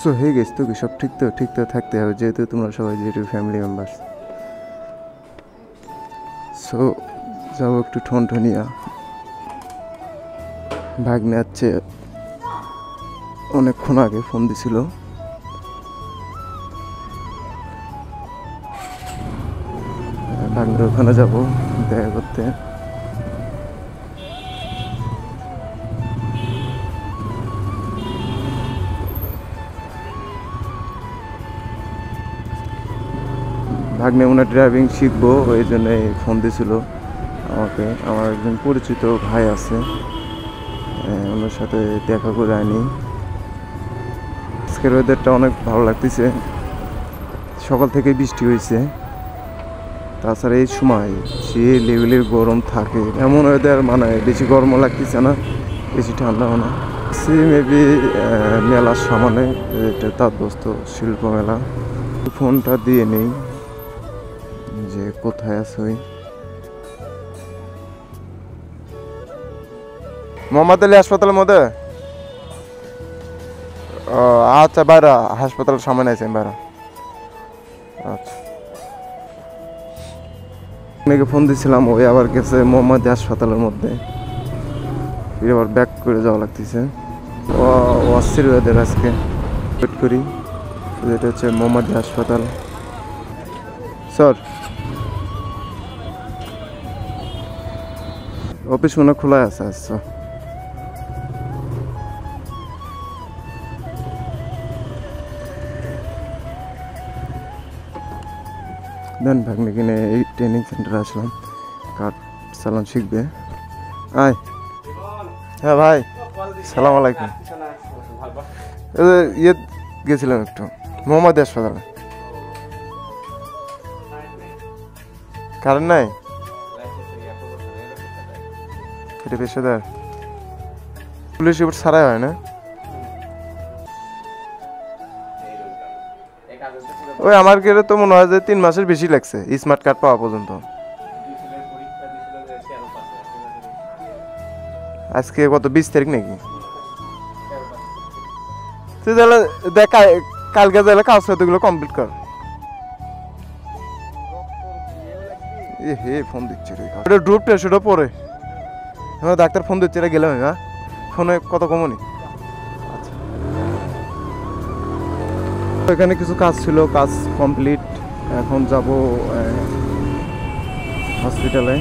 So হয়ে গেছে তো কি সব ঠিক তো থাকতে হবে যেহেতু তোমরা সবাই যেহেতু ফ্যামিলি মেম্বার্স। সো যাবো একটু ঠনঠনিয়া, ভাগ্নে যাচ্ছে অনেকক্ষণ আগে ফোন দিছিল, ভাগ্নের ওখানে যাবো দেখা করতে। ভাগ্নে মনে ড্রাইভিং শিখবো ওই জন্যে ফোন দিছিল আমাকে। আমার একজন পরিচিত ভাই আছে, ওনার সাথে দেখা করে আনি। আজকের ওয়েদারটা অনেক ভালো লাগতেছে, সকাল থেকে বৃষ্টি হয়েছে, তাছাড়া এই সময় সে লেভেলের গরম থাকে, এমন ওয়েদার মানে বেশি গরমও লাগতেছে না বেশি ঠান্ডাও না। সে মেবি মেলার সামনে, এটা তাঁতবস্ত্র শিল্প মেলা। ফোনটা দিয়ে নেই যে কোথায় আছে। মোহাম্মদ আলী হাসপাতালের মধ্যে? ও আচ্ছা, বাইরে হাসপাতালের সামনে আছেন বাইরে। আচ্ছা, আপনাকে ফোন দিয়েছিলাম, ওই আবার গেছে মোহাম্মদ হাসপাতালের মধ্যে, আবার ব্যাক করে যাওয়া লাগতেছে। ও অস্থির ওদের আজকে ওয়েট করি। এটা হচ্ছে মোহাম্মদ হাসপাতাল। স্যার অফিস মনে খোলা আছে? আচ্ছা দেন ভাগ্নে কিনে এই ট্রেনিং সেন্টারে আসলাম, কাঠ চালান শিখবে। আয়। হ্যাঁ ভাই, সালাম আলাইকুম। ইয়ে গেছিলাম একটু মোহাম্মদ হাসপাতালে। কারণ নাই এটা পেশাদার, পুলিশ রিপোর্ট ছাড়াই হয় না? ওই আমার কেটে তো মনে হয় যে 3 মাসের বেশি লাগছে স্মার্ট কার্ড পাওয়া পর্যন্ত। আজকে কত 20 তারিখ নাকি? তুই তাহলে দেখ কালকে তাহলে কাজ এগুলো কমপ্লিট কর। এ হে ফোন দিচ্ছে রে, ওটা ড্রপ টেস্ট ওটা পরে। হ্যাঁ ডাক্তার ফোন দিচ্ছে, এটা গেলাম। হ্যাঁ ফোনে কত কমনি। আচ্ছা, এখানে কিছু কাজ ছিল, কাজ কমপ্লিট। এখন যাব হসপিটালে।